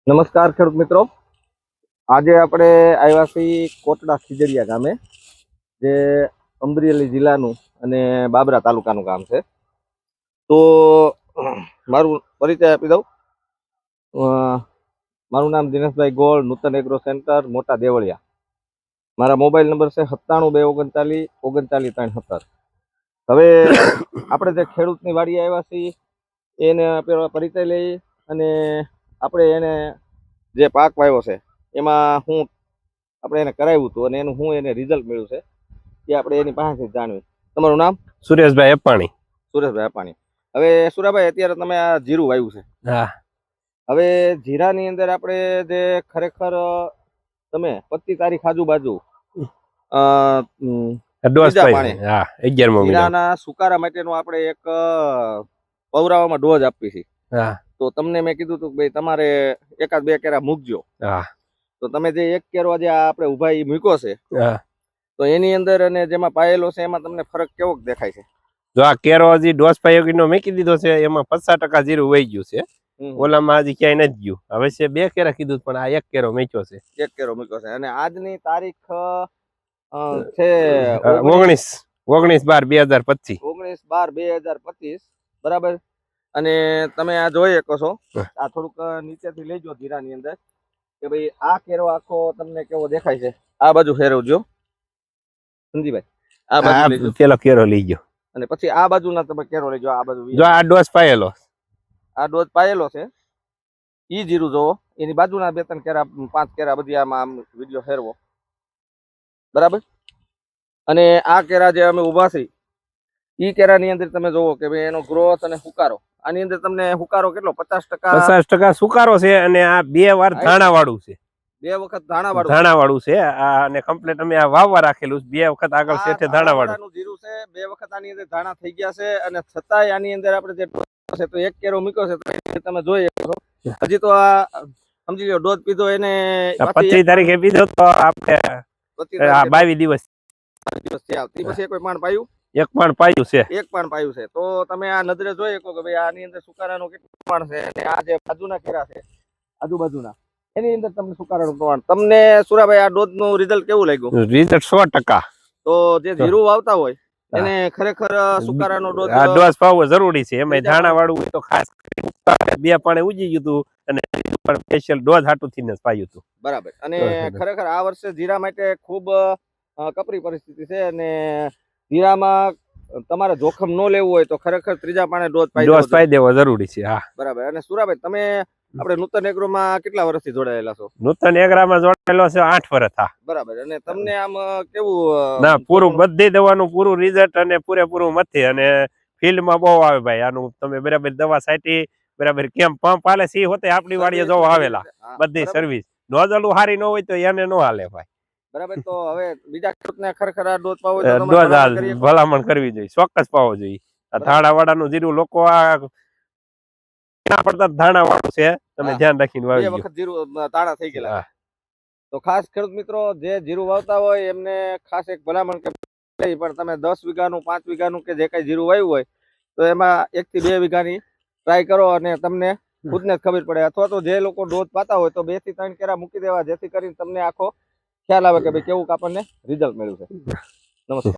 નમસ્કાર ખેડૂત મિત્રો, આજે આપણે આવ્યા છીએ કોટડા ખીજડીયા ગામે, જે અમરેલી જિલ્લાનું અને બાબરા તાલુકાનું ગામ છે. તો મારું પરિચય આપી દઉં. મારું નામ દિનેશભાઈ ગોળ, નૂતન એગ્રો સેન્ટર, મોટા દેવળિયા. મારા મોબાઈલ નંબર છે 9729393973. હવે આપણે જે ખેડૂતની વાડીએ આવ્યા છીએ એને પેલો પરિચય લઈ અને આપણે એને જે પાક વાવ્યો છે એમાં હું આપણે એને કરાવ્યું હતું અને એનું એને રિઝલ્ટ મળ્યું છે એ આપણે એની પાસેથી જાણવી. તમારું નામ? સુરેશભાઈ અપાણી. સુરેશભાઈ અપાણી. હવે સુરાભાઈ, અત્યારે તમે આ જીરું વાવ્યું છે. હા. હવે જીરાની અંદર આપણે જે ખરેખર તમે 25 તારીખ આજુબાજુ જીરાના સુકારા માટેનો આપણે એક પવરાવામાં ડોઝ આપી છે. તો તમને મેં કીધું હતું કે ભાઈ તમારે એકાદ બે કેરા મૂકજો. તો તમે જે એક કેરો જે આપણે ઉભા મૂક્યો છે તો એની અંદર અને જેમાં પાયેલો છે એમાં તમને ફરક કેવો દેખાય છે? જો આ કેરો હજી ડોઝ પાયોગીનો મૂકી દીધો છે એમાં 50% જીરું વહી ગયું છે. ઓલામાં હજી ક્યાંય નથી ગયું. હવે છે 2 કેરા કીધું પણ આ 1 કેરો મૂક્યો છે. 1 કેરો મૂક્યો છે અને આજની તારીખ છે 19/12/2025. 19/12/2025, બરાબર. અને તમે આ જોઈ શકો છો, આ થોડુંક નીચેથી લેજો જીરાની અંદર કે ભાઈ આ કેરો આખો તમને કેવો દેખાય છે. આ બાજુ ફેરવજો સંજીભાઈ, આ બાજુ લેજો. પેલો કેરો લઈ ગયો અને પછી આ બાજુના તમે કેરો લેજો. આ બાજુ જો આ ડોઝ પાયેલો, આ ડોઝ પાયેલો છે ઈ જીરું જોવો. એની બાજુના 2-3 કેરા 5 કેરા બધી આમાં વિડીયો ફેરવો, બરાબર. અને આ કેરા જે અમે ઉભા છે ઈ કેરાની અંદર તમે જોવો કે ભાઈ એનો ગ્રોથ અને હુકારો. આની અંદર તમને હુકારો કેટલો? 50% સુકારો છે અને આ 2 વાર ધાણા વાળું છે. 2 વખત ધાણા વાળું છે. અને કમ્પ્લીટ અમે આ વાવવા રાખેલું છે. 2 વખત આગળ શેઠે ધાણા વાળું જીરું છે. 2 વખત આની અંદર ધાણા થઈ ગયા છે અને છતાંય આની અંદર આપણે જે છે તો 1 કેરો મૂક્યો છે તો તમે જોઈ શકો છો. હજી તો આ સમજી લો ડોઝ પીધો એને 25 તારીખે પીધો તો આપણે 22 દિવસ થયા. પછી કોઈ પાણ પાયું? 1 પાણ પાયું છે. 1 પાણ પાયું છે. તો તમે આ નજરે જોઈ શકો કે ભાઈ આની અંદર સુકારાનું કેટલું પ્રમાણ છે અને આ જે બાજુના કેરા છે આજુબાજુના એની અંદર તમને સુકારાનું પ્રમાણ. તમને સુરાભાઈ આ ડોઝ નું રિઝલ્ટ કેવું લાગ્યું? રિઝલ્ટ 100%. તો જે જીરું વાવતા હોય એને ખરેખર સુકારાનો ડોઝ પાવવો જરૂરી છે. એમાં ધાણા વાળું હોય તો ખાસ 2 પાણે ઉજી ગયું હતું અને સ્પેશિયલ ડોઝ હાટું થઈને જ પાયું હતું. બરાબર. અને ખરેખર આ વર્ષે જીરા માટે ખૂબ કપરી પરિસ્થિતિ છે અને જીરામાં તમારે જોખમ ન લેવું હોય તો ખરેખર 3જા પાણે ડોઝ પાઈ દેવો જરૂરી છે. હા, બરાબર. અને સુરાભાઈ, તમે આપણે નૂતન એગ્રોમાં કેટલા વર્ષથી જોડાયેલા છો? નૂતન એગ્રોમાં જોડાયેલો છે 8 વર્ષ. હા, બરાબર. અને તમને આમ કેવું? ના, પૂરું બધી દવાનું પૂરું રિઝલ્ટ અને પૂરેપૂરું મથી અને ફિલ્ડમાં બહુ આવે ભાઈ. આનું તમે બરાબર દવા છાંટી, બરાબર કેમ પંપ હાલે સી હોતે આપણી વાડીએ જોવા આવેલા બધી સર્વિસ. નોઝલું હારી ન હોય તો એને નો હાલે ભાઈ. બરાબર. તો હવે બીજા ખેડૂતને ખરેખર આ ડોઝ પાવો ભલામણ કરવી જોઈએ, ચોક્કસ પાવો જોઈએ. આ ધાણા વાળાનું જીરું લોકો આ પડતા ધાણા વાળું છે, તમે ધ્યાન રાખીને વાવી. 2 વખત જીરું તાળા થઈ ગયેલા. તો ખાસ ખેડૂત મિત્રો જે જીરું વાવતા હોય એમને ખાસ એક ભલામણ કે પણ તમે 10 વીઘાનું 5 વીઘાનું કે જે કઈ જીરું વાવ્યું હોય તો એમાં 1 થી 2 વીઘાની ટ્રાય કરો અને તમને ખુદને જ ખબર પડે. અથવા તો જે લોકો ડોઝ પાતા હોય તો 2 થી 3 કેરા મૂકી દેવા, જેથી કરીને તમને આખો ખ્યાલ આવે કે ભાઈ કેવું આપણને રિઝલ્ટ મળ્યું છે. નમસ્કાર.